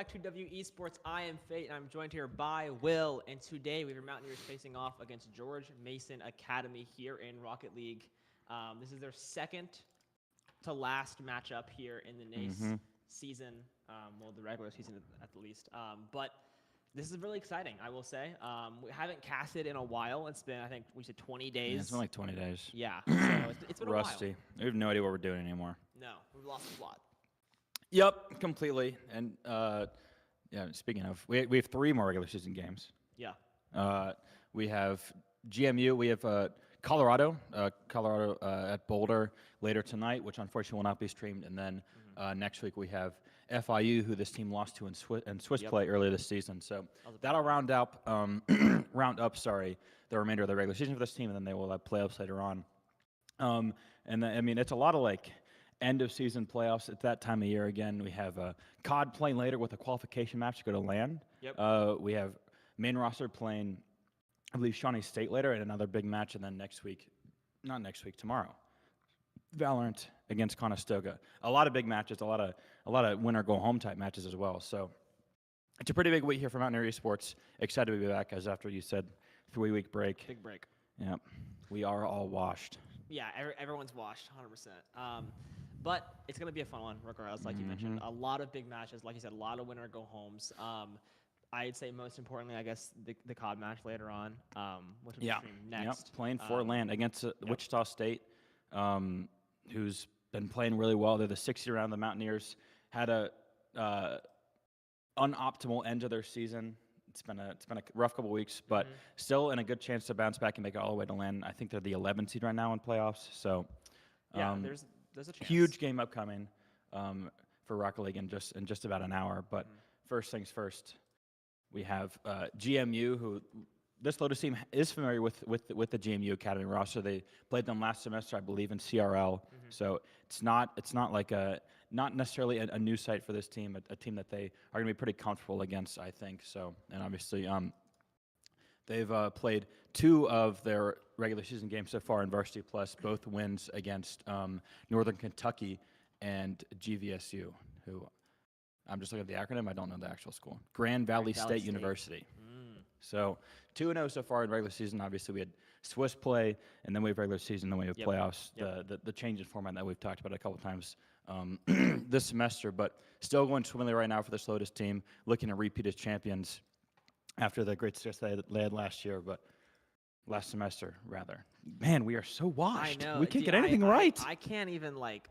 back to WE Sports. I am Fate, and I'm joined here by Will. And today we have Mountaineers facing off against George Mason Academy here in Rocket League. This is their second to last matchup here in the NACE season, well, the regular season at the least. But this is really exciting, I will say. We haven't casted in a while. It's been, I think, we said 20 days. Yeah, it's been like 20 days. Yeah, so it's been Rusty. a while. We have no idea what we're doing anymore. No, we've lost the plot. Yep, completely. And yeah, speaking of, we have 3 more regular season games. Yeah. We have GMU. We have Colorado at Boulder later tonight, which unfortunately will not be streamed. And then next week we have FIU, who this team lost to in Swiss play earlier this season. So that'll round up the remainder of the regular season for this team, and then they will have playoffs later on. And then, I mean, it's a lot of like end of season playoffs at that time of year. Again, we have COD playing later with a qualification match to go to LAN. Yep. We have main roster playing, I believe, Shawnee State later, and another big match, and then tomorrow, Valorant against Conestoga. A lot of big matches, a lot of winner go home type matches as well. So it's a pretty big week here for Mountaineer Esports. Excited to be back, as after you said, 3-week break. Big break. Yep. We are all washed. Yeah, everyone's washed, 100%. But it's going to be a fun one, regardless, like you mentioned. A lot of big matches, like you said, a lot of winner go homes. I'd say most importantly, I guess, the COD match later on, which will be streamed next. Yep, playing for LAN against Wichita State, who's been playing really well. They're the 6th year round. The Mountaineers had a unoptimal end to their season. It's been a rough couple weeks, but still in a good chance to bounce back and make it all the way to LAN. I think they're the 11th seed right now in playoffs. So yeah, there's a chance. Huge game upcoming for Rocket League in just about an hour. But first things first, we have GMU, who this Lotus team is familiar with the GMU Academy roster. They played them last semester, I believe, in CRL. So it's not like not necessarily a new sight for this team, a team that they are going to be pretty comfortable against, I think. So, and obviously, they've played 2 of their regular season games so far in Varsity Plus, both wins against Northern Kentucky and GVSU, who I'm just looking at the acronym. I don't know the actual school. Grand Valley State University. So 2-0 so far in regular season. Obviously, we had Swiss play, and then we have regular season, then we have playoffs. The change in format that we've talked about a couple times this semester, but still going swimmingly right now for this Lotus team, looking to repeat as champions after the great success they had last semester, rather. Man, we are so washed. I know. We can't get anything right. I can't even, like,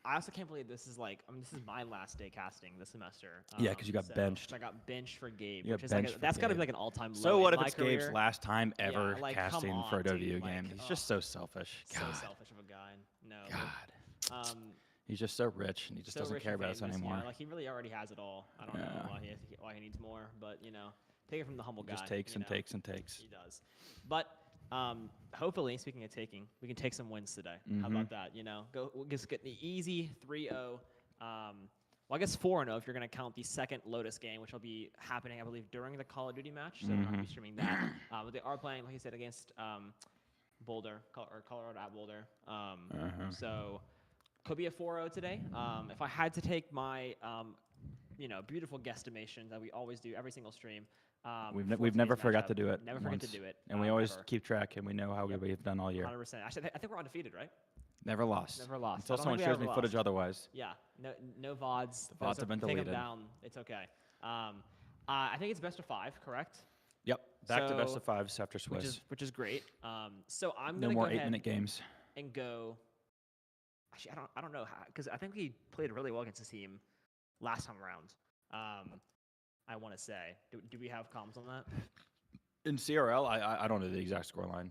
I also can't believe this is like, this is my last day casting this semester. Yeah, because you got benched. So I got benched for Gabe, You which got is like benched for that's got to Gabe. be like an all-time low. So what in if my it's Gabe's career. last time ever like, casting come on, for a WVU dude, game? He's just so selfish. So God. selfish of a guy. No. God. He's just so rich, and he just doesn't care about us anymore. Yeah, like he really already has it all. I don't know why he needs more, but take it from the humble guy. Just takes and takes and takes. He does. But hopefully, speaking of taking, we can take some wins today. How about that? We'll just get the easy 3-0. Well, I guess 4-0 if you're going to count the second Lotus game, which will be happening, I believe, during the Call of Duty match. So we're not going to be streaming that. But they are playing, like you said, against Boulder, or Colorado at Boulder. So could be a 4-0 today. If I had to take my, beautiful guesstimation that we always do every single stream. We've never forgot to do it. Never forget to do it. And we always keep track, and we know how we've done all year. 100%. Actually, I think we're undefeated, right? Never lost. Never lost. Until someone shows me footage otherwise. Yeah. No VODs. The VODs have been deleted. Take them down. It's okay. I think it's best of 5, correct? Yep. Back to best of 5s after Swiss. Which is great. So I'm no gonna more go ahead 8-minute games. And go. Actually, I don't know how, because I think we played really well against this team last time around. I want to say. Do we have comms on that? In CRL, I don't know the exact scoreline,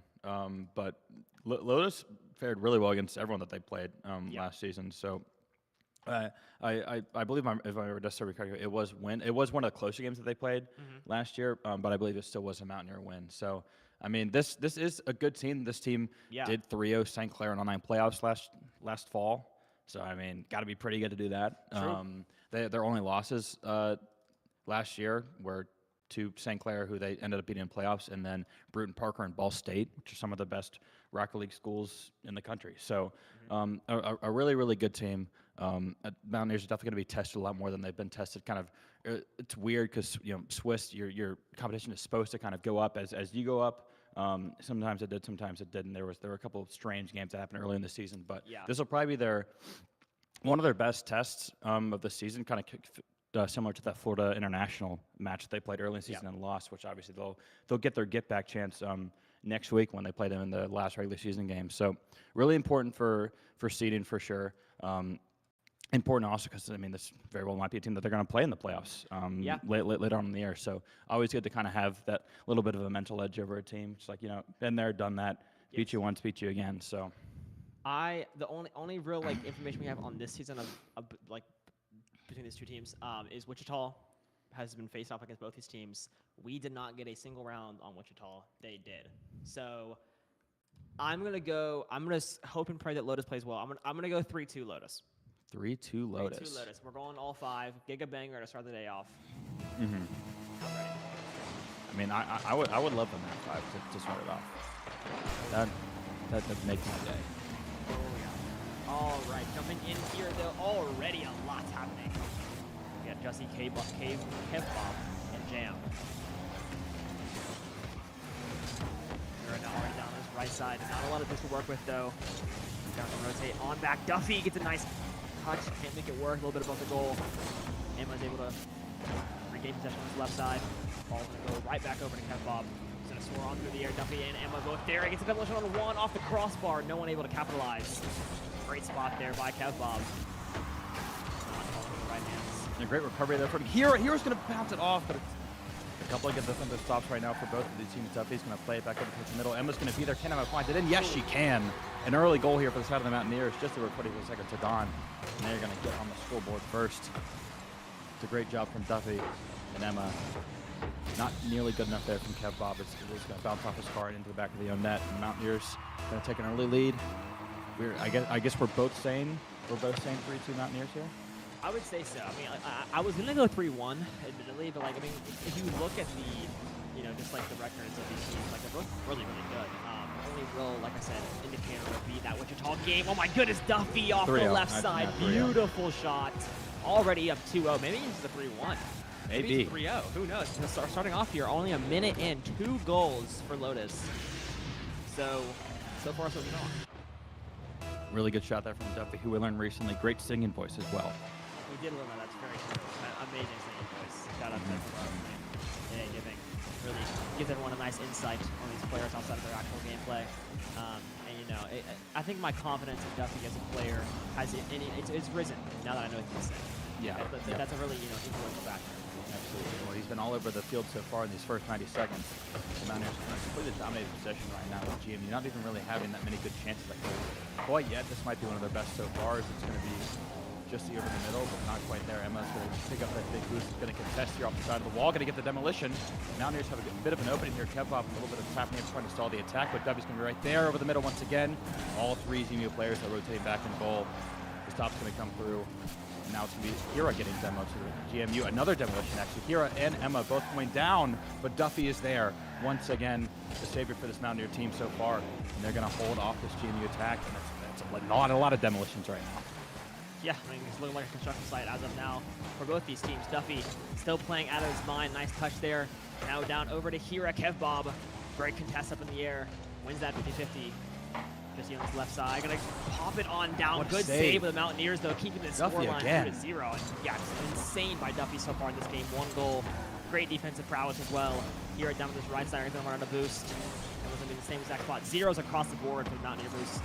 but Lotus fared really well against everyone that they played last season. So I believe, if I remember just correctly, it was one of the closer games that they played last year, but I believe it still was a Mountaineer win. So I mean, this is a good team. This team did 3-0 St. Clair in online playoffs last fall. So I mean, got to be pretty good to do that. Their only losses last year were to St. Clair, who they ended up beating in playoffs, and then Bruton Parker and Ball State, which are some of the best Rocket League schools in the country. So a really, really good team. Mountaineers are definitely going to be tested a lot more than they've been tested. Kind of, it's weird because Swiss, your competition is supposed to kind of go up as you go up. Sometimes it did, sometimes it didn't. There were a couple of strange games that happened early in the season, but this will probably be one of their best tests of the season. Kind of similar to that Florida International match that they played early in the season and lost, which obviously they'll get their get back chance next week when they play them in the last regular season game. So really important for seeding for sure. Important also because, I mean, this very well might be a team that they're going to play in the playoffs later on in the year. So always good to kind of have that little bit of a mental edge over a team. It's like, been there, done that, beat you once, beat you again. So the only real information we have on this season of between these two teams is Wichita has been faced off against both these teams. We did not get a single round on Wichita. They did. So I'm gonna hope and pray that Lotus plays well. I'm gonna go 3-2 Lotus. 3-2 Lotus. 3-2 Lotus. We're going all 5. Giga banger to start the day off. Mm-hmm. I mean, I would love them at 5 to start it off. That'd make my day. Oh yeah. All right, jumping in here though. Already a lot's happening. We got Jussie, Kev Bob, and Jam. They're now already down this right side. Not a lot of this to work with though. Down to rotate on back. Duffy gets a nice touch. Can't make it work. A little bit above the goal. Emma's able to regain possession on his left side. Ball's gonna go right back over to Kev Bob. He's gonna soar on through the air. Duffy and Emma both there. He gets a demolition on one off the crossbar. No one able to capitalize. Great spot there by Kev Bob. Not falling with the right hands. A great recovery there from Hero. Hero's going to bounce it off, but it's a couple of good defensive stops right now for both of these teams. Duffy's going to play it back over to the middle. Emma's going to be there. Can Emma find it in? Yes, she can. An early goal here for the side of the Mountaineers. Just over 20 seconds to Don. And they're going to get on the scoreboard first. It's a great job from Duffy and Emma. Not nearly good enough there from Kev Bob. It's going to bounce off his car and into the back of the own net. And the Mountaineers going to take an early lead. I guess we're both saying 3-2 Mountaineers here. I would say so. I mean, I was gonna go 3-1, admittedly, but if you look at the, just like the records of these teams, they're both really, really good. Only real, like I said, indicator would be that Wichita game. Oh my goodness, Duffy off the left side, beautiful shot. Already up 2-0. Maybe it's a 3-1. Maybe it's 3-0. Who knows? Starting off here, only a minute in, 2 goals for Lotus. So far so strong. Really good shot there from Duffy, who we learned recently. Great singing voice as well. We did learn that. That's very cool. Amazing singing voice. Shout out to giving. Really gives everyone a nice insight on these players outside of their actual gameplay. I think my confidence in Duffy as a player it's risen now that I know he can sing. Yeah. That's a really influential factor. Absolutely. Well, he's been all over the field so far in these first 90 seconds. The Mountaineers are completely dominating possession right now with GMU, not even really having that many good chances. Quite yet, this might be one of their best so far. As it's going to be just over the middle, but not quite there. Emma's going to pick up that big boost. He's going to contest here off the side of the wall. Going to get the demolition. Mountaineers have a bit of an opening here. Kev Bob, a little bit of tapping here, trying to stall the attack, but Duffy's going to be right there over the middle once again. All 3 GMU players are rotating back in goal. The stop's going to come through. And now it's going to be Hira getting demo to GMU. Another demolition, actually. Hira and Emma both going down, but Duffy is there. Once again, the savior for this Mountaineer team so far. And they're going to hold off this GMU attack. And that's a lot of demolitions right now. Yeah, it's looking like a construction site as of now for both these teams. Duffy still playing out of his mind. Nice touch there. Now down over to Hira. Kev Bob. Great contest up in the air. Wins that 50-50. Just on his left side. Gonna pop it on down. What good save with the Mountaineers, though, keeping the scoreline 2-0. And yeah, it's insane by Duffy so far in this game. 1 goal. Great defensive prowess as well. Hira down to this right side. He's gonna run on a boost. That was gonna be the same exact spot. 0s across the board for the Mountaineer boost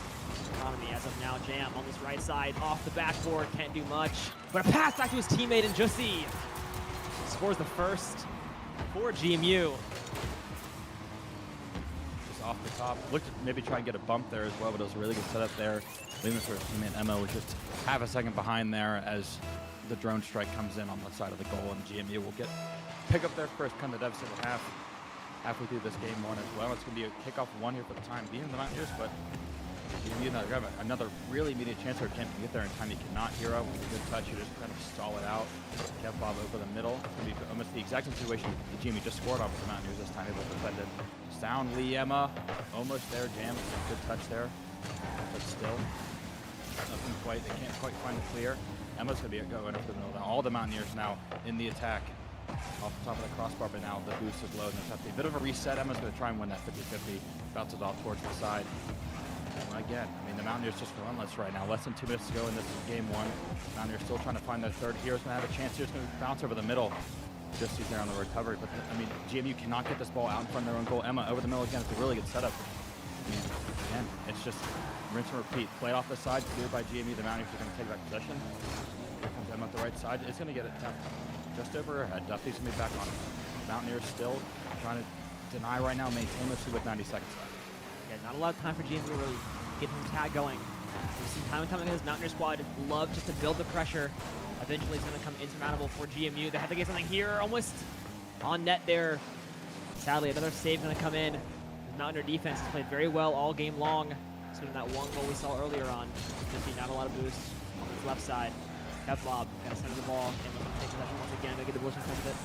economy as of now. Jam on this right side, off the backboard, can't do much. But a pass back to his teammate in Jussie. Scores the first for GMU. Just off the top. Looked to maybe try and get a bump there as well, but it was a really good setup there. Leaving for his teammate Emma was just half a second behind there as the drone strike comes in on the side of the goal, and GMU will pick up their first kind of deficit at halfway through this game 1 as well. It's going to be a kickoff 1 here for the time being, the Mountaineers, but Another really immediate chance or attempt to get there in time. He cannot. Hero, good touch. You just kind of stall it out. Kevbob over the middle. It's going to be almost the exact same situation the GMU just scored off of the Mountaineers this time. Able to defend it soundly. Emma almost there. Jam. Good touch there. But still, nothing quite. They can't quite find the clear. Emma's going to be going up the middle now. All the Mountaineers now in the attack. Off the top of the crossbar, but now the boost is low and it's a bit of a reset. Emma's going to try and win that 50-50. Bounces off towards the side. And again, I mean, the Mountaineers just relentless right now. Less than 2 minutes to go in this game one. Mountaineers still trying to find their third. Hero's going to have a chance here. It's going to bounce over the middle. Just he's there on the recovery. But, I mean, GMU cannot get this ball out in front of their own goal. Emma over the middle again. It's a really good setup. I mean, again, it's just rinse and repeat. Play it off the side, cleared by GMU. The Mountaineers are going to take back possession. Here comes Emma at the right side. It's going to get it down just over her head. Duffy's going to be back on it. Mountaineers still trying to deny right now, maintain this with 90 seconds left. Yeah, not a lot of time for GMU to really get the tag going. We've seen time and time again this Mountaineer squad love just to build the pressure. Eventually it's going to come insurmountable for GMU. They have to get something here, almost on net there. Sadly, another save going to come in. The Mountaineer defense has played very well all game long. So in that one goal we saw earlier on, just see not a lot of boost on his left side. Kevbob going to center the ball and looking to take possession once again to get the Wilson touch of it.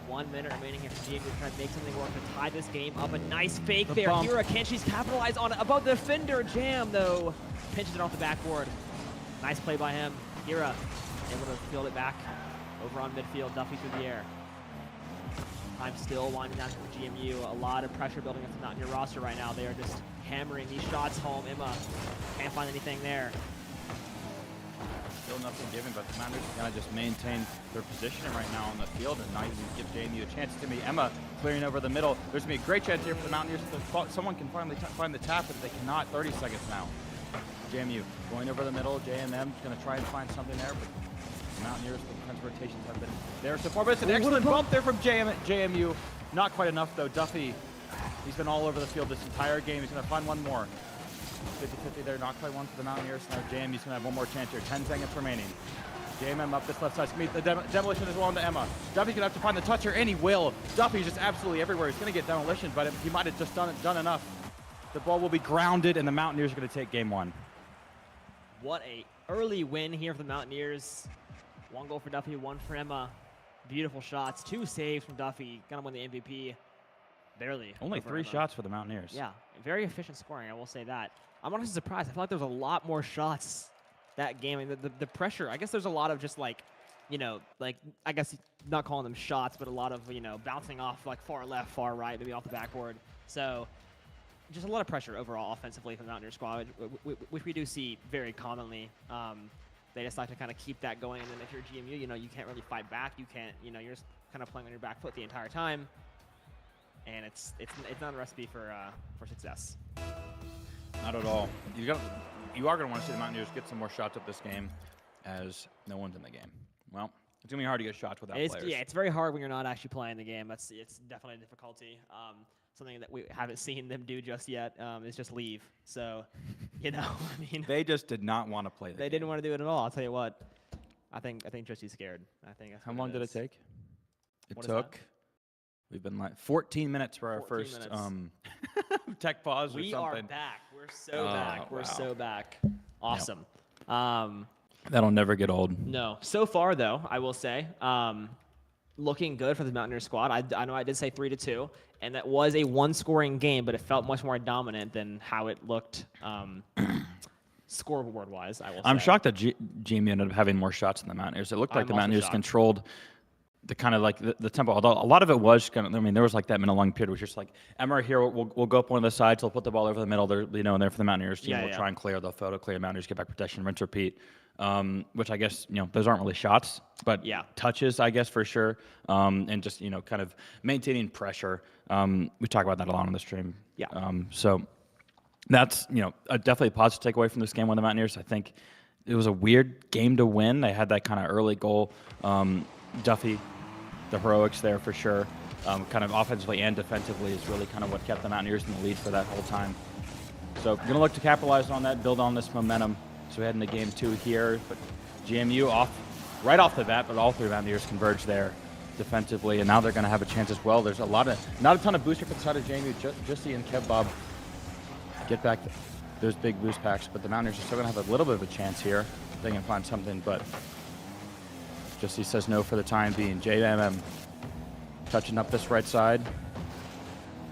1 minute remaining here for GMU to try to make something work to tie this game up. A nice fake there. Hira, can she capitalize on it? Above the defender. Jam, though, pinches it off the backboard. Nice play by him. Hira able to field it back over on midfield. Duffy through the air. Time still winding down for GMU. A lot of pressure building up the Mountaineer roster right now. They are just hammering these shots home. Emma can't find anything there. Still nothing given, but the Mountaineers are going to just maintain their position right now on the field and not even give JMU a chance. It's going to be Emma clearing over the middle. There's going to be a great chance here for the Mountaineers. Someone can finally find the tap, but they cannot. 30 seconds now. JMU going over the middle. JMM going to try and find something there, but the Mountaineers, the defensive rotations have been there so far. But it's an excellent bump there from JMU. Not quite enough, though. Duffy, he's been all over the field this entire game. He's going to find one more. 50-50 there, not quite one for the Mountaineers. Now JMU's going to have one more chance here. 10 seconds remaining. JMM up this left side. It's going to be the demolition as well into Emma. Duffy's going to have to find the toucher, and he will. Duffy's just absolutely everywhere. He's going to get demolition, but he might have just done enough. The ball will be grounded, and the Mountaineers are going to take game one. What a early win here for the Mountaineers. 1 goal for Duffy, 1 for Emma. Beautiful shots. 2 saves from Duffy. Going to win the MVP. Barely. Only 3 shots for the Mountaineers. Yeah, very efficient scoring, I will say that. I'm honestly surprised. I feel like there's a lot more shots that game. I mean, the pressure, I guess there's a lot of just like, you know, like, I guess not calling them shots, but a lot of, you know, bouncing off like far left, far right, maybe off the backboard. So just a lot of pressure overall offensively from the Mountaineer squad, which we do see very commonly. They just like to kind of keep that going. And then if you're GMU, you know, you can't really fight back. You can't, you know, you're just kind of playing on your back foot the entire time. And it's not a recipe for success. Not at all. You are going to want to see the Mountaineers get some more shots up this game, as no one's in the game. Well, it's going to be hard to get shots without players. Yeah, it's very hard when you're not actually playing the game. It's definitely a difficulty. Something that we haven't seen them do just yet is just leave. So, you know, I mean, they just did not want to play the game. They didn't want to do it at all. I'll tell you what. I think Jesse's scared. I think. How long did it take? What took. We've been like 14 minutes for our first tech pause or something. We are back. We're so back. We're so back. Awesome. Yep. That'll never get old. No. So far, though, I will say, looking good for the Mountaineer squad. I know I did say 3-2, and that was a 1-scoring game, but it felt much more dominant than how it looked scoreboard-wise, I will say. I'm shocked that GMU ended up having more shots than the Mountaineers. It looked like the Mountaineers controlled the kind of like the tempo, although a lot of it was kind of, I mean, there was like that minute long period, which was just like Emma here will go up one of the sides, they'll put the ball over the middle, they're, you know, and there for the Mountaineers team, will try and clear, they'll photo clear, Mountaineers get back protection, rinse, repeat, which I guess, you know, those aren't really shots, but touches, I guess, for sure, and just, you know, kind of maintaining pressure. We talk about that a lot on the stream. So that's, you know, definitely a positive takeaway from this game with the Mountaineers. I think it was a weird game to win. They had that kind of early goal. Duffy, the heroics there for sure, kind of offensively and defensively is really kind of what kept the Mountaineers in the lead for that whole time. So going to look to capitalize on that, build on this momentum. So we head into game 2 here, but GMU right off the bat, but all 3 Mountaineers converge there defensively, and now they're going to have a chance as well. There's not a ton of booster for the side of JMU. Justy and Kevbob get back those big boost packs, but the Mountaineers are still going to have a little bit of a chance here. They can find something, but just he says no for the time being. JMM touching up this right side.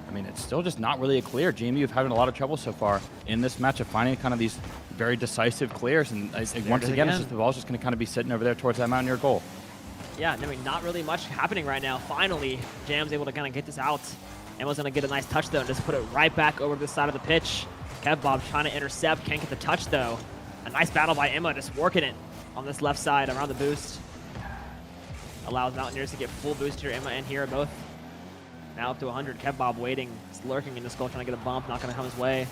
I mean, it's still just not really a clear. GMU have having a lot of trouble so far in this match of finding kind of these very decisive clears, and I think once again, it's just the ball's just going to kind of be sitting over there towards that Mountaineer goal. Yeah, I mean, not really much happening right now. Finally, Jam's able to kind of get this out. Emma's going to get a nice touch, though, and just put it right back over to the side of the pitch. Kev trying to intercept, can't get the touch, though. A nice battle by Emma, just working it on this left side around the boost. Allows Mountaineers to get full boost here. Emma and Hira both now up to 100. Kev waiting, just lurking in this goal, trying to get a bump, not going to come his way.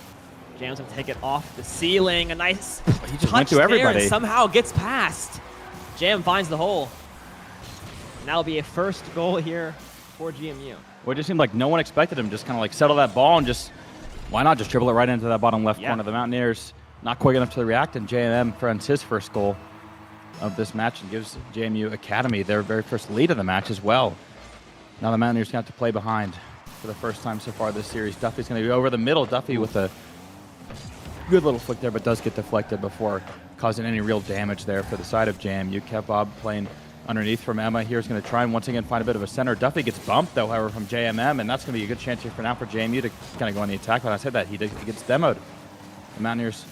Jam's going to take it off the ceiling. A nice he just touch went to everybody. there and somehow gets past. Jam finds the hole. And that'll be a first goal here for GMU. Well, it just seemed like no one expected him. Just kind of like settle that ball and just, why not just dribble it right into that bottom left corner. The Mountaineers not quick enough to react, and JMM finds his first goal of this match and gives JMU Academy their very first lead of the match as well. Now the Mountaineers going to have to play behind for the first time so far this series. Duffy's going to be over the middle. Duffy with a good little flick there, but does get deflected before causing any real damage there for the side of JMU. Kev playing underneath from Emma. Here's going to try and once again find a bit of a center. Duffy gets bumped, though, however, from JMM, and that's going to be a good chance here for now for JMU to kind of go on the attack. When I said that, he gets demoed. The Mountaineers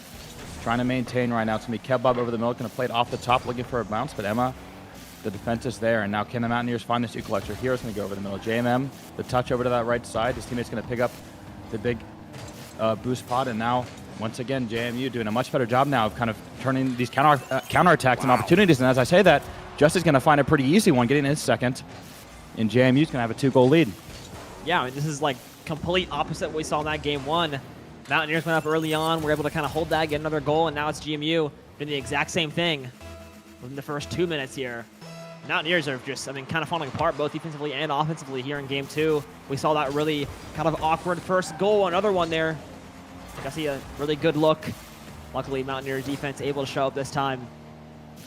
trying to maintain right now. It's going to be Kev over the middle, going to play it off the top, looking for a bounce, but Emma, the defense is there, and now can the Mountaineers find this collector? Here's going to go over the middle. JMM, the touch over to that right side. His teammate's going to pick up the big boost pod, and now, once again, JMU doing a much better job now of kind of turning these counterattacks and opportunities, and as I say that, Justice's going to find a pretty easy one, getting his second, and JMU's going to have a 2-goal lead. Yeah, I mean, this is like complete opposite what we saw in that game one. Mountaineers went up early on, were able to kind of hold that, get another goal, and now it's GMU doing the exact same thing within the first 2 minutes here. Mountaineers are just, I mean, kind of falling apart both defensively and offensively here in game two. We saw that really kind of awkward first goal, another one there. I see a really good look. Luckily, Mountaineers defense able to show up this time.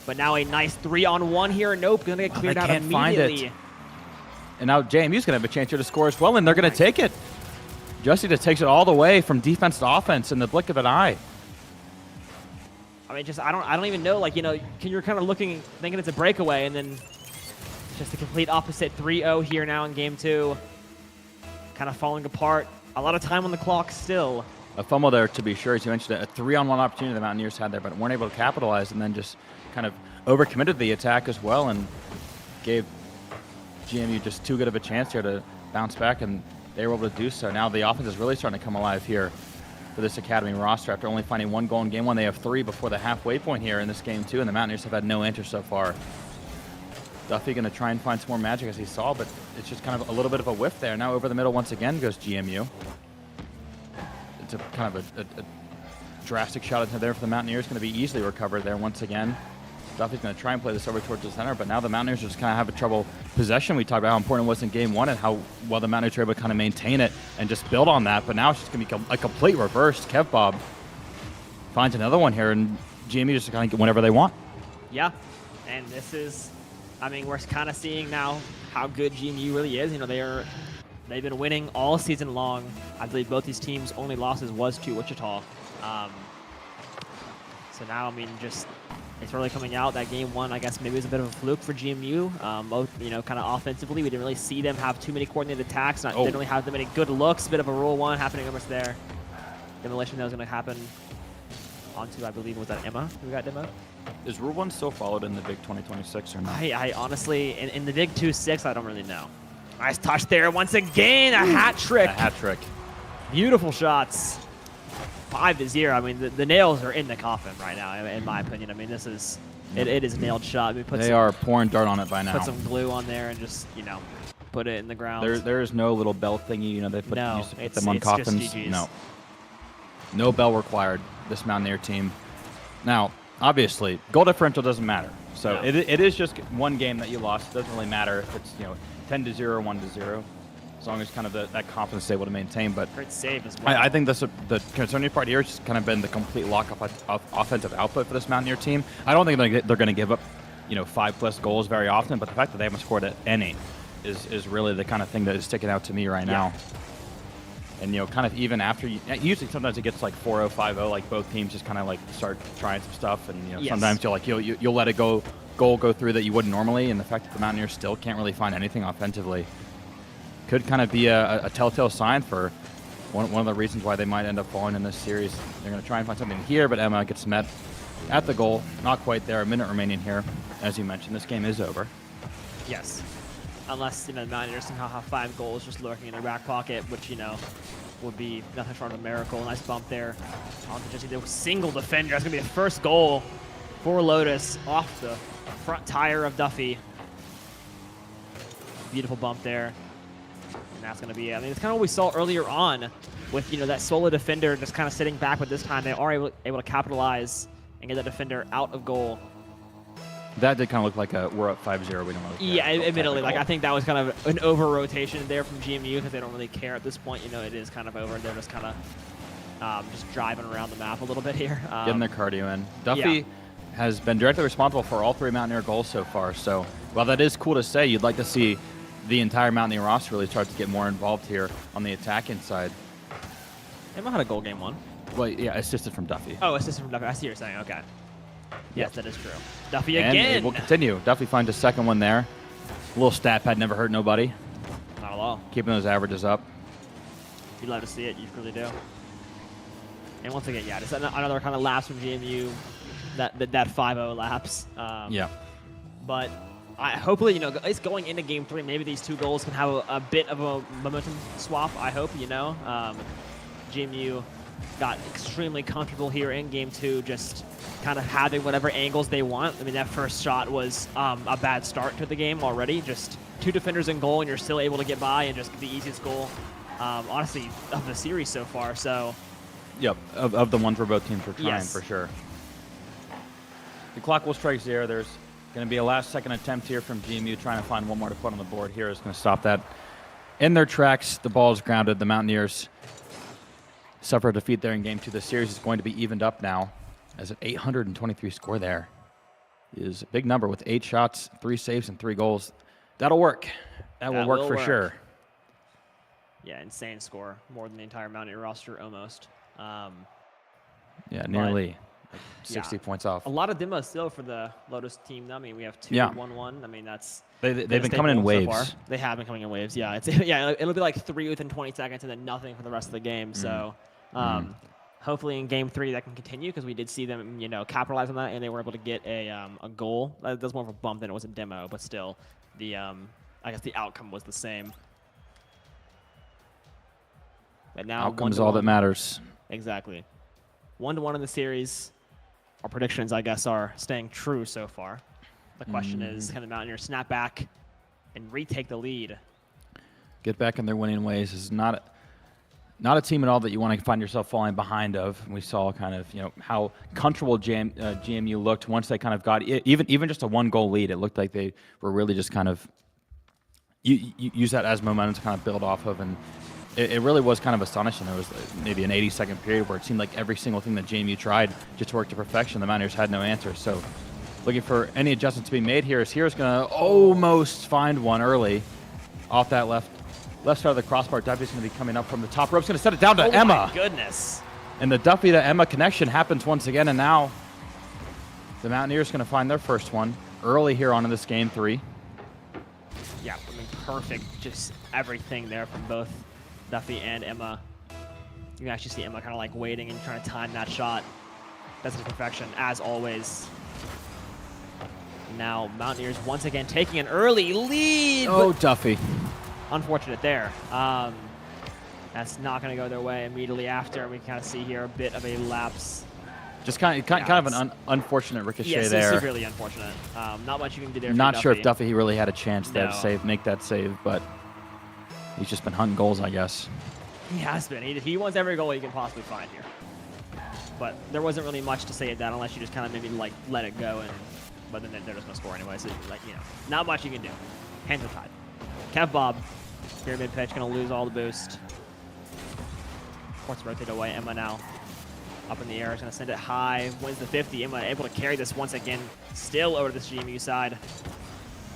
But now a nice 3-on-1 here. Nope, gonna get cleared out immediately. Find it. And now JMU's gonna have a chance here to score as well, and they're gonna take it. Justy just takes it all the way from defense to offense in the blink of an eye. I mean, just I don't even know. Like, you know, you're kind of looking, thinking it's a breakaway, and then just the complete opposite. 3-0 here now in game two. Kind of falling apart. A lot of time on the clock still. A fumble there, to be sure, as you mentioned, a 3-on-1 opportunity the Mountaineers had there, but weren't able to capitalize, and then just kind of overcommitted the attack as well, and gave GMU just too good of a chance here to bounce back, and they were able to do so. Now the offense is really starting to come alive here for this Academy roster. After only finding 1 goal in game one, they have 3 before the halfway point here in this game two, and the Mountaineers have had no answer so far. Duffy going to try and find some more magic, as he saw, but it's just kind of a little bit of a whiff there. Now over the middle once again goes GMU. It's a kind of a drastic shot into there for the Mountaineers. Going to be easily recovered there once again. Duffy's going to try and play this over towards the center, but now the Mountaineers just kind of have a trouble possession. We talked about how important it was in game one and how well the Mountaineers were able to kind of maintain it and just build on that, but now it's just going to be a complete reverse. Kev finds another one here, and GMU just kind of get whenever they want. Yeah, and this is, I mean, we're kind of seeing now how good GMU really is. You know, they've been winning all season long. I believe both these teams' only losses was to Wichita. So now, I mean, just it's really coming out. That game one, I guess maybe it was a bit of a fluke for GMU. Both, you know, kind of offensively, we didn't really see them have too many coordinated attacks. Didn't really have that many good looks. A bit of a rule one happening almost there. Demolition that was going to happen onto, I believe, was that Emma who got demoed? Is Rule 1 still followed in the Big 2026 or not? I honestly, in the Big 2-6, I don't really know. Nice touch there once again, a hat trick. A hat trick. Beautiful shots. 5-0. I mean, the nails are in the coffin right now, in my opinion. I mean, this is, it is a nailed shot. I mean, they are pouring dirt on it by now. Put some glue on there and just, you know, put it in the ground. There is no little bell thingy, you know, they put, used to put them on coffins. Just GGs. No. No bell required, this Mountaineer team. Now, obviously, goal differential doesn't matter. So No. it is just one game that you lost. It doesn't really matter if it's, you know, 10-0 or 1-0, as long as kind of that confidence is able to maintain. But great save as well. I think the concerning part here has just kind of been the complete lock of offensive output for this Mountaineer team. I don't think they're going to give up, you know, 5+ goals very often, but the fact that they haven't scored at any is really the kind of thing that is sticking out to me right now. And, you know, kind of even after, usually sometimes it gets like 4-0, 5-0, like both teams just kind of like start trying some stuff. And, you know, Yes. sometimes you'll let it goal go through that you wouldn't normally. And the fact that the Mountaineers still can't really find anything offensively could kind of be a telltale sign for one of the reasons why they might end up falling in this series. They're going to try and find something here, but Emma gets met at the goal. Not quite there. A minute remaining here. As you mentioned, this game is over. Yes. Unless, you know, the Mountaineers somehow have 5 goals just lurking in their back pocket, which, you know, would be nothing short of a miracle. Nice bump there. Just the single defender. That's going to be the first goal for Lotus off the front tire of Duffy. Beautiful bump there. And that's going to be, I mean, it's kind of what we saw earlier on with, you know, that solo defender just kind of sitting back, but this time they are able to capitalize and get that defender out of goal. That did kind of look like we're up 5-0. We don't really care. Yeah, admittedly, like I think that was kind of an over-rotation there from GMU because they don't really care at this point. You know, it is kind of over. They're just kind of just driving around the map a little bit here. Getting their cardio in. Duffy has been directly responsible for all 3 Mountaineer goals so far. So while that is cool to say, you'd like to see the entire Mountaineer roster really start to get more involved here on the attacking side. Emma had a goal game 1. Well, yeah, assisted from Duffy. Oh, assisted from Duffy. I see what you're saying. Okay. Yes, that is true. Duffy And again. it will continue. Duffy finds a second one there. A little stat pad never hurt nobody. Not at all. Keeping those averages up. You love to see it. You really do. And once again, yeah, just another kind of lapse from GMU. That 5-0 lapse. Yeah. But hopefully, you know, at least going into Game 3, maybe these 2 goals can have a bit of a momentum swap. I hope, you know. GMU got extremely comfortable here in Game 2, just kind of having whatever angles they want. I mean, that first shot was a bad start to the game already. Just 2 defenders in goal, and you're still able to get by and just get the easiest goal, honestly, of the series so far. So, yep, of the ones where both teams were trying, yes, for sure. The clock will strike 0. There's going to be a last-second attempt here from GMU trying to find one more to put on the board here. Is going to stop that in their tracks. The ball is grounded. The Mountaineers suffer a defeat there in Game 2. The series is going to be evened up now, as an 823 score there is a big number with 8 shots, 3 saves, and 3 goals. That'll work. That will work for sure. Yeah, insane score. More than the entire Mountaineer roster almost. Yeah, nearly 60 points off. A lot of demo still for the Lotus team. I mean, we have 2-1-1. I mean, that's they've been coming in waves. So they have been coming in waves. Yeah, it'll be like 3 within 20 seconds and then nothing for the rest of the game. So. Hopefully in Game 3 that can continue because we did see them, you know, capitalize on that and they were able to get a goal. That was more of a bump than it was a demo, but still, I guess the outcome was the same. But now outcome is all that matters. Exactly. 1-1 in the series. Our predictions, I guess, are staying true so far. The question is, can the Mountaineers snap back and retake the lead? Get back in their winning ways is not a team at all that you want to find yourself falling behind of. We saw kind of, you know, how comfortable GMU looked once they kind of got even just a 1-goal lead. It looked like they were really just kind of use that as momentum to kind of build off of, and it really was kind of astonishing. There was maybe an 80-second period where it seemed like every single thing that GMU tried just worked to perfection. The Mountaineers had no answer. So looking for any adjustments to be made here. Here's going to almost find one early off that left side of the crossbar. Duffy's going to be coming up from the top rope. He's going to set it down to Emma. Oh, my goodness. And the Duffy to Emma connection happens once again. And now the Mountaineers going to find their first one early here on in this Game 3. Yeah, I mean, perfect. Just everything there from both Duffy and Emma. You can actually see Emma kind of like waiting and trying to time that shot. That's his perfection, as always. Now Mountaineers once again taking an early lead. Oh, Duffy. Unfortunate there. That's not going to go their way immediately after. We kind of see here a bit of a lapse. Just kind of an unfortunate ricochet there. Yes, severely unfortunate. Not much you can do there. Not sure if Duffy really had a chance there to make that save, but he's just been hunting goals, I guess. He has been. He wants every goal he can possibly find here. But there wasn't really much to save that unless you just kind of maybe like let it go, but then they're just gonna score anyway. So like, you know, not much you can do. Hands are tied. Kev Bob, pyramid pitch, gonna lose all the boost. Force rotate away. Emma now up in the air, is gonna send it high. Wins the 50. Emma able to carry this once again, still over to this GMU side.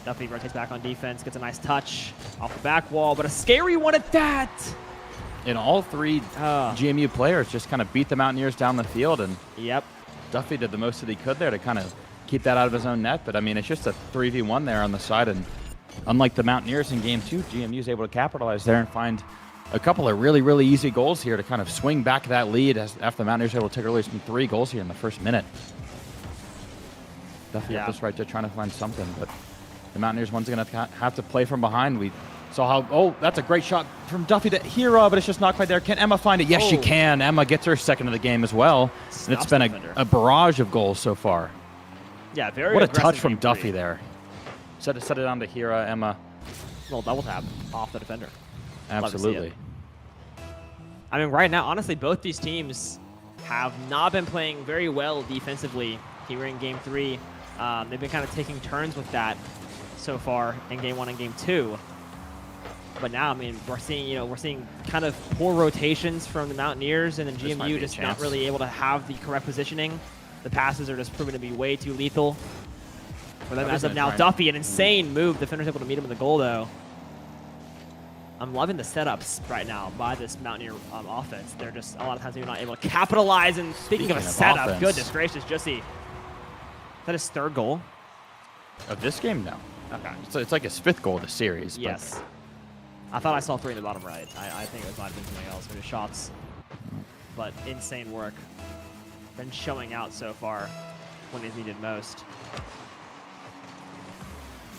Duffy rotates back on defense, gets a nice touch off the back wall, but a scary one at that. And all three GMU players just kind of beat the Mountaineers down the field, and Yep. Duffy did the most that he could there to kind of keep that out of his own net. But I mean, it's just a 3v1 there on the side, and unlike the Mountaineers in game 2, GMU is able to capitalize there and find a couple of really, really easy goals here to kind of swing back that lead after the Mountaineers were able to take early 3 goals here in the first minute. Duffy up this right there trying to find something, but the Mountaineers once again have to play from behind. We saw how, oh, that's a great shot from Duffy to Hira, but it's just not quite there. Can Emma find it? Yes, she can. Emma gets her second of the game as well. And it's been a barrage of goals so far. Yeah, very What a touch from Duffy there. Set it on to Hira, Emma. Little double tap off the defender. Absolutely. I mean, right now, honestly, both these teams have not been playing very well defensively here in game 3. They've been kind of taking turns with that so far in game 1 and game 2. But now, I mean, we're seeing kind of poor rotations from the Mountaineers, and then GMU just not really able to have the correct positioning. The passes are just proven to be way too lethal for them as of now. Duffy, an insane move. Defender's able to meet him in the goal, though. I'm loving the setups right now by this Mountaineer offense. They're just, a lot of times, they're not able to capitalize. And speaking of a setup, goodness gracious, Jussie. Is that his 3rd goal? Of this game? No. Okay. So it's like his 5th goal of the series. Yes. I thought I saw 3 in the bottom right. I think it might have been something else, maybe shots. But insane work. Been showing out so far when he's needed most.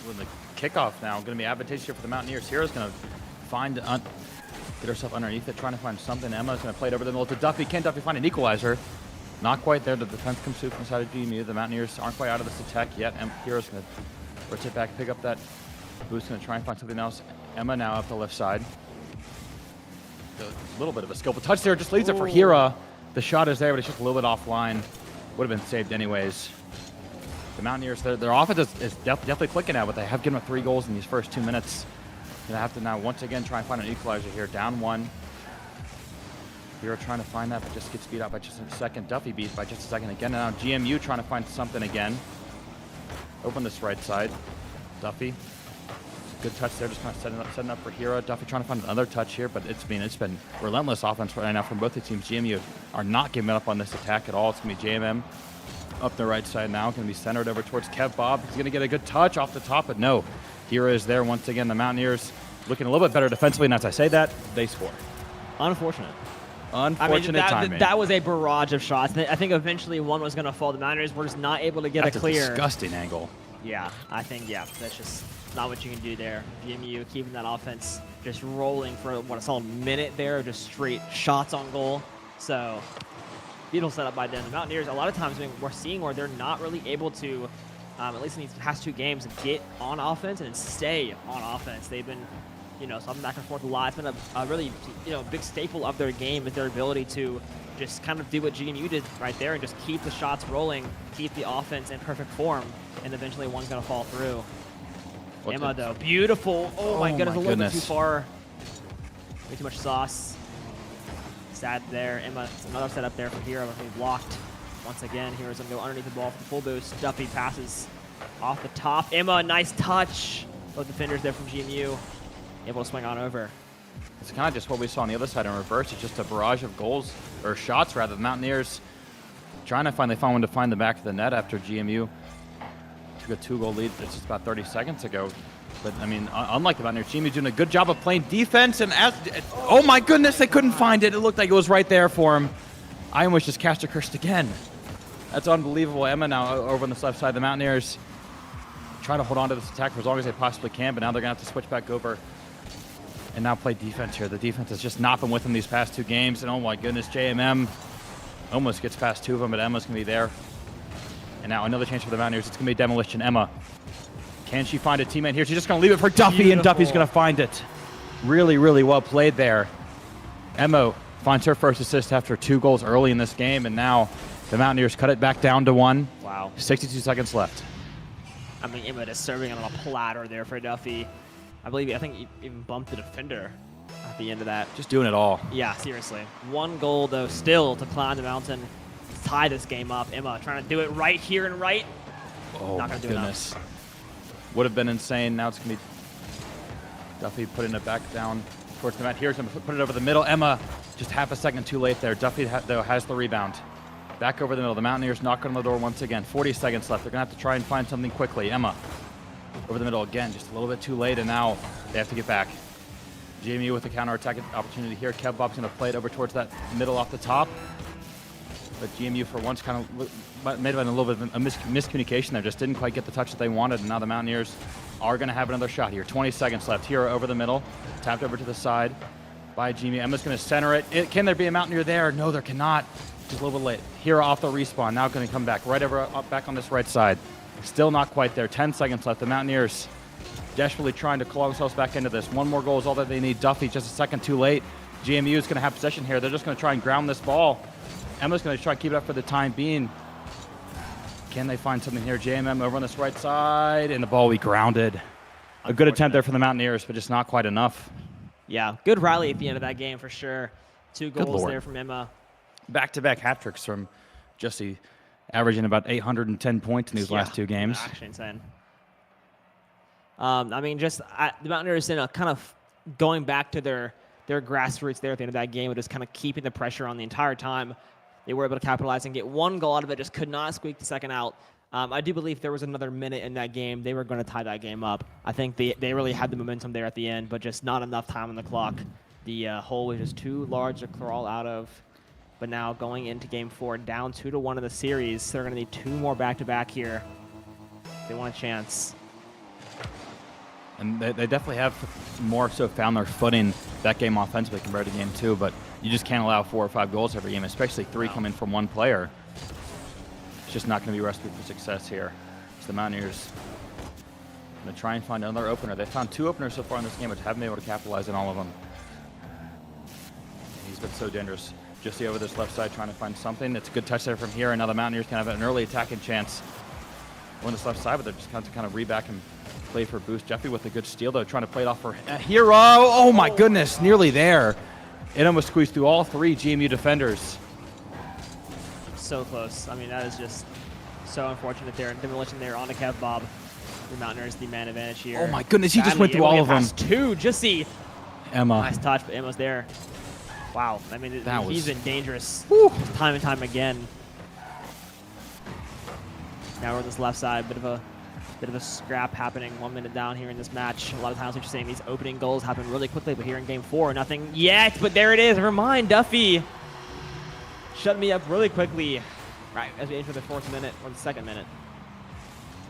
With the kickoff now, going to be advantageous here for the Mountaineers. Hira's going to get herself underneath it, trying to find something. Emma's going to play it over the middle to Duffy. Can Duffy find an equalizer? Not quite there. The defense comes through from the side of GMU. The Mountaineers aren't quite out of this attack yet. Hira's going to rotate back, pick up that boost, going to try and find something else. Emma now up the left side. A little bit of a skillful touch there. Just leaves it for Hira. The shot is there, but it's just a little bit offline. Would have been saved anyways. The Mountaineers, their offense is definitely clicking now, but they have given up 3 goals in these first 2 minutes. Gonna have to now once again try and find an equalizer here. Down 1. Hira trying to find that, but just gets beat out by just a second. Duffy beat by just a second again. And now GMU trying to find something again. Open this right side. Duffy. Good touch there, just kind of setting up for Hira. Duffy trying to find another touch here, but it's been relentless offense right now from both the teams. GMU are not giving up on this attack at all. It's going to be JMM up the right side now. Going to be centered over towards Kev Bob. He's going to get a good touch off the top, but no. Hira is there once again. The Mountaineers looking a little bit better defensively, and as I say that, they score. Unfortunate. Unfortunate timing. That was a barrage of shots. I think eventually one was going to fall. The Mountaineers were just not able to get a clear. That's a disgusting angle. Yeah, I think, that's just not what you can do there. GMU keeping that offense just rolling for, what, a solid minute there, just straight shots on goal. So, beautiful setup by them. The Mountaineers, a lot of times we're seeing where they're not really able to, at least in these past 2 games, get on offense and stay on offense. They've been, something back and forth a lot. It's been a really, big staple of their game is their ability to just kind of do what GMU did right there and just keep the shots rolling, keep the offense in perfect form, and eventually one's going to fall through. Emma, though, beautiful. Oh my goodness, a little bit too far. Way too much sauce. Sad there. Emma, another setup there for Hira, but blocked. Once again, Hira's going to go underneath the ball for the full boost. Duffy passes off the top. Emma, nice touch. Both defenders there from GMU able to swing on over. It's kind of just what we saw on the other side in reverse. It's just a barrage of goals, or shots rather. The Mountaineers trying to find one to find the back of the net after GMU took a 2-goal lead just about 30 seconds ago. But, I mean, unlike the Mountaineers, GMU doing a good job of playing defense. And oh, my goodness, they couldn't find it. It looked like it was right there for him. I almost just cast a curse again. That's unbelievable. Emma now over on this left side. The Mountaineers trying to hold on to this attack for as long as they possibly can, but now they're going to have to switch back over and now play defense here. The defense has just not been with them these past 2 games. And, oh, my goodness, JMM almost gets past 2 of them, but Emma's going to be there. And now another chance for the Mountaineers. It's going to be Demolition. Emma. Can she find a teammate here? She's just going to leave it for Duffy, and Duffy's going to find it. Really, really well played there. Emma finds her first assist after 2 goals early in this game, and now the Mountaineers cut it back down to 1. Wow. 62 seconds left. I mean, Emma just serving on a platter there for Duffy. I think he even bumped the defender at the end of that. Just doing it all. Yeah, seriously. 1 goal, though, still to climb the mountain, tie this game up. Emma trying to do it right here and right. Oh, not my gonna do goodness. Enough. Would have been insane. Now it's going to be Duffy putting it back down towards the mat. Here's him, put it over the middle. Emma, just half a second too late there. Duffy, though, has the rebound. Back over the middle. The Mountaineers knock on the door once again. 40 seconds left. They're going to have to try and find something quickly. Emma, over the middle again, just a little bit too late, and now they have to get back. JMU with the counterattack opportunity here. Kevbob's going to play it over towards that middle off the top. But GMU for once kind of made a little bit of a miscommunication there. Just didn't quite get the touch that they wanted, and now the Mountaineers are going to have another shot here. 20 seconds left. Hero over the middle, tapped over to the side by GMU. Emma's going to center it. Can there be a Mountaineer there? No, there cannot. Just a little bit late. Hero off the respawn. Now going to come back right over, back on this right side. Still not quite there. 10 seconds left. The Mountaineers desperately trying to claw themselves back into this. One more goal is all that they need. Duffy just a second too late. GMU is going to have possession here. They're just going to try and ground this ball. Emma's going to try and keep it up for the time being. Can they find something here? JMM over on this right side, and the ball we grounded. A good attempt there for the Mountaineers, but just not quite enough. Yeah, good rally at the end of that game for sure. 2 goals there from Emma. Back-to-back hat tricks from Jesse, averaging about 810 points in these last 2 games. Actually insane. I mean, the Mountaineers in a kind of going back to their grassroots there at the end of that game, but just kind of keeping the pressure on the entire time. They were able to capitalize and get 1 goal out of it, just could not squeak the second out. I do believe there was another minute in that game. They were going to tie that game up. I think they really had the momentum there at the end, but just not enough time on the clock. The hole was just too large to crawl out of. But now going into game 4, down 2-1 in the series, they're going to need 2 more back-to-back here. They want a chance. And they definitely have more so found their footing that game offensively compared to game 2, but you just can't allow 4 or 5 goals every game, especially 3 coming from 1 player. It's just not going to be a recipe for success here. So the Mountaineers going to try and find another opener. They found 2 openers so far in this game, but haven't been able to capitalize on all of them. He's been so dangerous. Jesse over this left side trying to find something. It's a good touch there from here, and now the Mountaineers can have an early attacking chance on this left side, but they're just going to kind of reback and play for a boost. Jeffy with a good steal, though, trying to play it off for Hero. Oh, my goodness, nearly there. It almost squeezed through all 3 GMU defenders. So close. I mean, that is just so unfortunate there. Demolition there on the Kevbob. The Mountaineers the man advantage here. Oh, my goodness, he just went through all of them. 2, just see. Emma. Nice touch, but Emma's there. Wow, I mean, he's been dangerous time and time again. Now we're on this left side, bit of a scrap happening 1 minute down here in this match. A lot of times what you're saying, these opening goals happen really quickly, but here in game 4, nothing yet, but there it is. Never mind, Duffy shut me up really quickly. Right, as we enter the 4th minute, or the 2nd minute.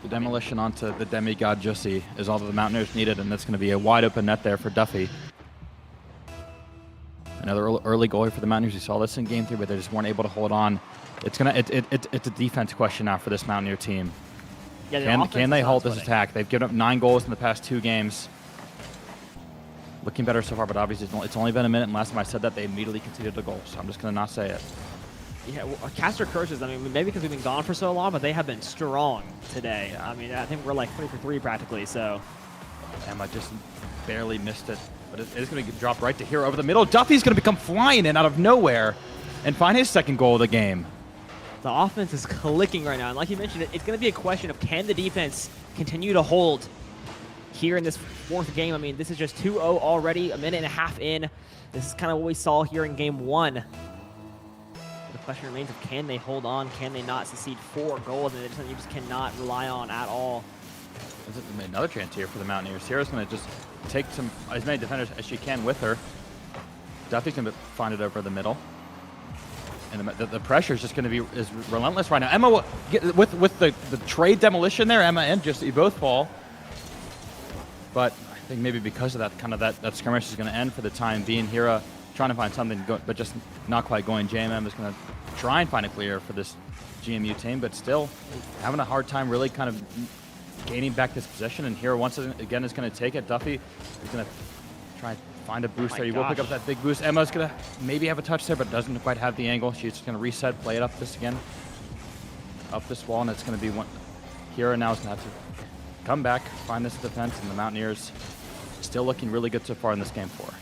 The demolition onto the demigod Jussie is all that the Mountaineers needed, and that's going to be a wide open net there for Duffy. Another early goal for the Mountaineers. We saw this in game 3, but they just weren't able to hold on. It's a defense question now for this Mountaineer team. Yeah, can they halt this attack? They've given up 9 goals in the past 2 games. Looking better so far, but obviously it's only been a minute, and last time I said that, they immediately conceded a goal, so I'm just going to not say it. Yeah, well, Caster Curses, I mean, maybe because we've been gone for so long, but they have been strong today. Yeah. I mean, I think we're like 3 for 3 practically, so. Emma just barely missed it, but it is going to drop right to Hero over the middle. Duffy's going to become flying in out of nowhere and find his 2nd goal of the game. The offense is clicking right now, and like you mentioned, it's going to be a question of can the defense continue to hold here in this 4th game. I mean, this is just 2-0 already, a minute and a half in. This is kind of what we saw here in game 1. The question remains of can they hold on, can they not succeed 4 goals, and it's something you just cannot rely on at all. Another chance here for the Mountaineers. Hero's going to just take as many defenders as she can with her. Duffy's going to find it over the middle. And the pressure is just going to be relentless right now. Emma, with the trade demolition there, Emma and Jussie both fall. But I think maybe because of that, that skirmish is going to end for the time being. Hero trying to find something, but just not quite going. JMM is going to try and find a clear for this GMU team, but still having a hard time really kind of gaining back this possession. And Hero once again is going to take it. Duffy is going to try and find a boost there. You will pick up that big boost. Emma's going to maybe have a touch there, but doesn't quite have the angle. She's just going to reset, play it up this again. Up this wall, and it's going to be one. Hero now is going to have to come back, find this defense, and the Mountaineers still looking really good so far in this game 4.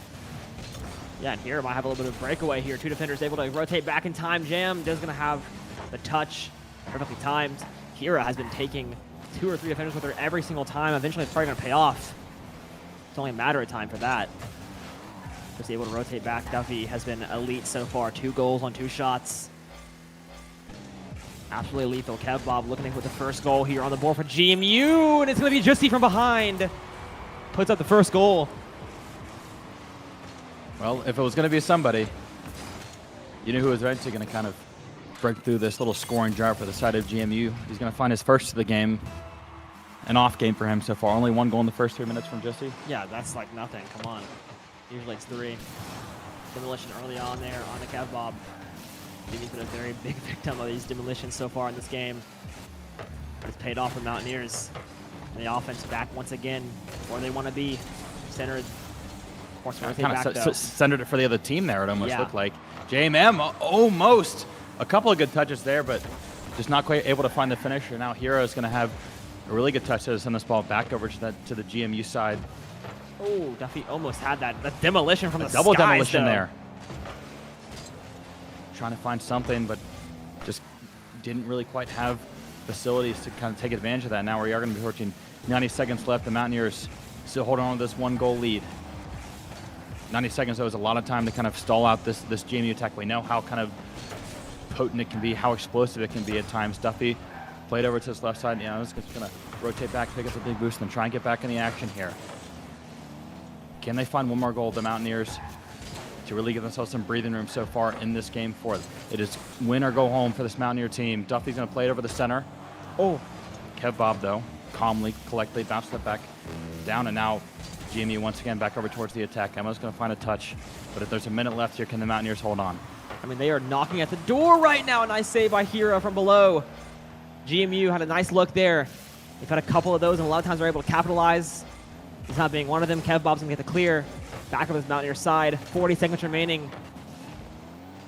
Yeah, and Hero might have a little bit of breakaway here. 2 defenders able to rotate back in time. Jam is going to have the touch perfectly timed. Hero has been taking 2 or 3 defenders with her every single time. Eventually, it's probably going to pay off. It's only a matter of time for that. Just able to rotate back. Duffy has been elite so far. 2 goals on 2 shots. Absolutely lethal. Kev Bob looking to put the first goal here on the board for GMU, and it's going to be Justy from behind. Puts up the first goal. Well, if it was going to be somebody, you knew who was eventually going to kind of break through this little scoring drought for the side of GMU. He's going to find his first of the game. An off game for him so far. Only 1 goal in the first 3 minutes from Justy. Yeah, that's like nothing. Come on. Usually it's 3. Demolition early on there on the Kev Bob. Jimmy's been a very big victim of these demolitions so far in this game. It's paid off for Mountaineers. And the offense back once again where they want to be. Centered. Kind of centered it for the other team there, it almost looked like. JMM almost. A couple of good touches there, but just not quite able to find the finisher. Now Hero is going to have a really good touch to send this ball back over to the GMU side. Oh, Duffy almost had that demolition from the double skies, demolition though. there. Trying to find something, but just didn't really quite have facilities to kind of take advantage of that. Now we are going to be approaching 90 seconds left. The Mountaineers still holding on to this 1-goal lead. 90 seconds, though, is a lot of time to kind of stall out this GMU attack. We know how kind of potent it can be, how explosive it can be at times. Duffy played over to his left side. Yeah, he's going to rotate back, pick up a big boost, and then try and get back in the action here. Can they find one more goal, the Mountaineers, to really give themselves some breathing room so far in this game for them? It is win or go home for this Mountaineer team. Duffy's going to play it over the center. Oh, Kev Bob, though, calmly, collectedly bounced it back down, and now GMU once again back over towards the attack. Emma's going to find a touch, but if there's a minute left here, can the Mountaineers hold on? I mean, they are knocking at the door right now. A nice save by Hero from below. GMU had a nice look there. They've had a couple of those, and a lot of times they're able to capitalize. He's not being one of them. Kev Bob's going to get the clear. Back up his Mountaineer side. 40 seconds remaining.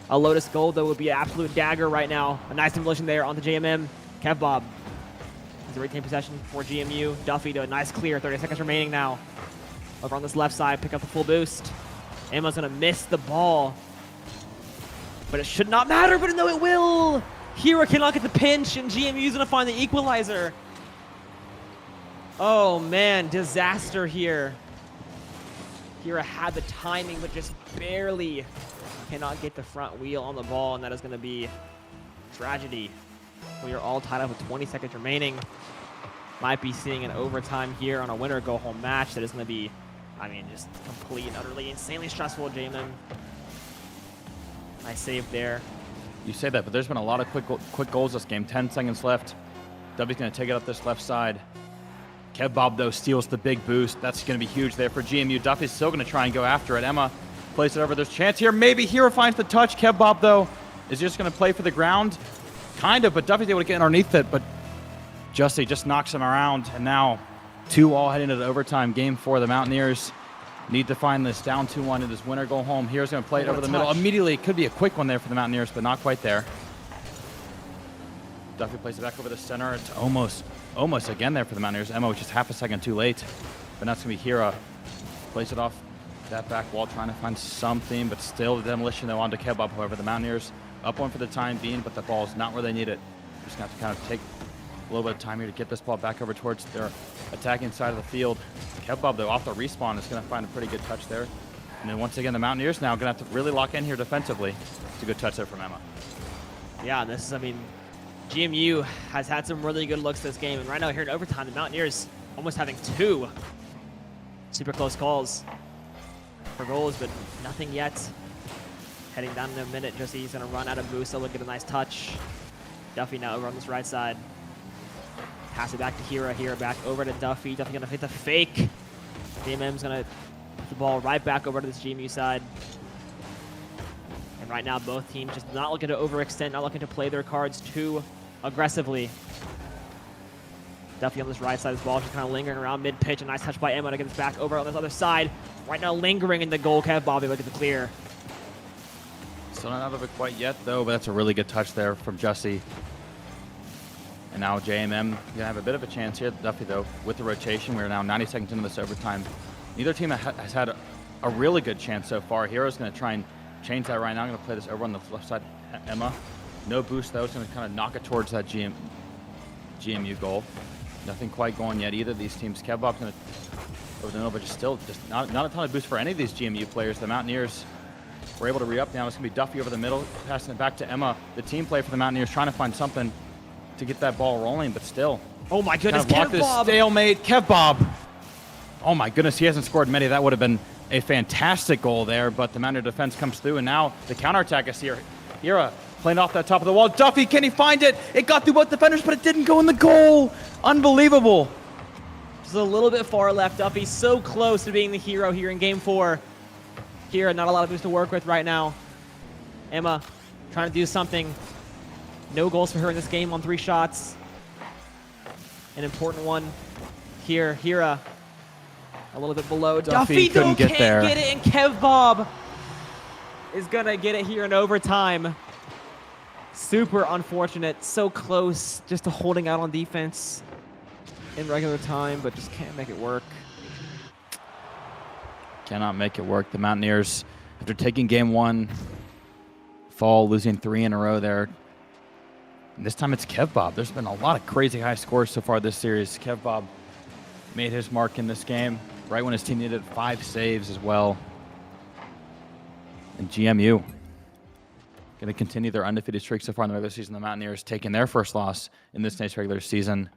A Lotus goal, though, would be an absolute dagger right now. A nice demolition there on the JMM. Kev Bob has a retain possession for GMU. Duffy to a nice clear. 30 seconds remaining now. Over on this left side, pick up the full boost. Emma's going to miss the ball. But it should not matter, but no, it will. Hero cannot get the pinch, and GMU's going to find the equalizer. Oh, man, disaster here. Hero had the timing, but just barely cannot get the front wheel on the ball, and that is going to be tragedy. We are all tied up with 20 seconds remaining. Might be seeing an overtime here on a winner-go-home match that is going to be, I mean, just complete and utterly insanely stressful, Jamin. Nice save there. You say that, but there's been a lot of quick goals this game. 10 seconds left. W's going to take it up this left side. Kev Bob, though, steals the big boost. That's going to be huge there for GMU. Duffy's still going to try and go after it. Emma plays it over. There's a chance here. Maybe Hero finds the touch. Kev Bob, though, is just going to play for the ground. Kind of, but Duffy's able to get underneath it. But Justy just knocks him around. And now 2-all heading into the overtime game for the Mountaineers. Need to find this down 2-1 in this winner go home. Hero's going to play it over the middle. Immediately, it could be a quick one there for the Mountaineers, but not quite there. Duffy plays it back over the center. It's almost again there for the Mountaineers. Emma was just half a second too late. But now it's going to be Hero. Plays it off that back wall, trying to find something, but still the demolition, though, onto Kev Bob. However, the Mountaineers up one for the time being, but the ball's not where they need it. Just going to have to kind of take a little bit of time here to get this ball back over towards their attacking side of the field. Kev Bob, though, off the respawn is going to find a pretty good touch there. And then once again, the Mountaineers now going to have to really lock in here defensively. It's a good touch there from Emma. Yeah, this is, I mean, GMU has had some really good looks this game. And right now here in overtime, the Mountaineers almost having 2 super close calls for goals, but nothing yet. Heading down in a minute, Josie's going to run out of boost. So look at a nice touch. Duffy now over on this right side. Pass it back to Hero. Hero back over to Duffy. Duffy going to hit the fake. DMM's going to put the ball right back over to this GMU side. And right now, both teams just not looking to overextend, not looking to play their cards too aggressively. Duffy on this right side. This ball just kind of lingering around mid-pitch. A nice touch by Emma to get this back over on this other side. Right now, lingering in the goal. Kev Bobby, look at the clear. Still not out of it quite yet, though, but that's a really good touch there from Jussie. And now JMM going to have a bit of a chance here. Duffy, though, with the rotation. We're now 90 seconds into this overtime. Neither team has had a really good chance so far. Hero's going to try and change that right now. I'm going to play this over on the left side. Emma, no boost, though. It's going to kind of knock it towards that GMU goal. Nothing quite going yet either. These teams, Kev Bob's going to over the middle, but just not a ton of boost for any of these GMU players. The Mountaineers were able to re-up now. It's going to be Duffy over the middle, passing it back to Emma, the team play for the Mountaineers, trying to find something to get that ball rolling, but still. Oh my goodness, Kev Kev Bob. Stalemate. Kev Bob. Oh my goodness, he hasn't scored many. That would have been a fantastic goal there, but the Mountaineer defense comes through, and now the counterattack is here. Hira playing off that top of the wall. Duffy, can he find it? It got through both defenders, but it didn't go in the goal. Unbelievable. Just a little bit far left. Duffy so close to being the hero here in Game 4. Hira, not a lot of boost to work with right now. Emma trying to do something. No goals for her in this game on 3 shots. An important one here. Hira a little bit below. Duffy couldn't get there. Can't get it, and Kev Bob is going to get it here in overtime. Super unfortunate. So close just to holding out on defense in regular time, but just can't make it work. Cannot make it work. The Mountaineers, after taking game 1, fall, losing 3 in a row there. And this time it's Kev Bob. There's been a lot of crazy high scores so far this series. Kev Bob made his mark in this game right when his team needed 5 saves as well. And GMU going to continue their undefeated streak so far in the regular season. The Mountaineers taking their first loss in this NACE regular season.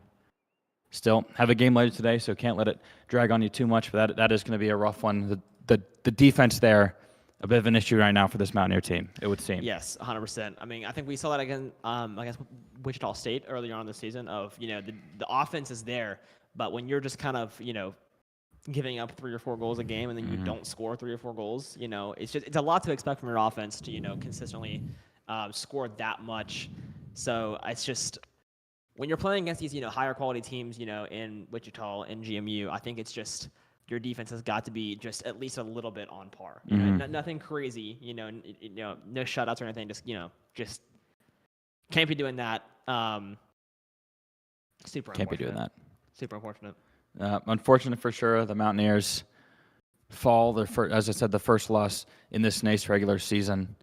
Still have a game later today, so can't let it drag on you too much, but that is going to be a rough one. The defense there, a bit of an issue right now for this Mountaineer team, it would seem. Yes, 100%. I mean, I think we saw that again, I guess, Wichita State earlier on in the season of, the offense is there, but when you're just kind of, giving up 3 or 4 goals a game and then you don't score 3 or 4 goals, it's a lot to expect from your offense to, consistently score that much. So it's just, when you're playing against these, higher quality teams, in Wichita and GMU, I think it's just your defense has got to be just at least a little bit on par. Nothing crazy, no shutouts or anything. Just can't be doing that. Super can't be doing that. Super unfortunate. Unfortunate for sure. The Mountaineers fall their as I said, the first loss in this NACE regular season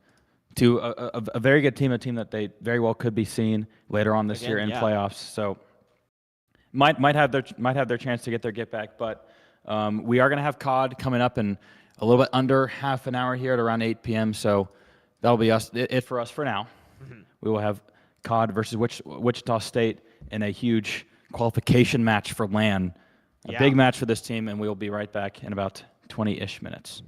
to a very good team, a team that they very well could be seeing later on this year in playoffs. So might have their chance to get their get back. But we are going to have COD coming up in a little bit under half an hour here at around 8 p.m. So that'll be it for us for now. We will have COD versus Wichita State in a huge qualification match for LAN. A big match for this team, and we will be right back in about 20-ish minutes.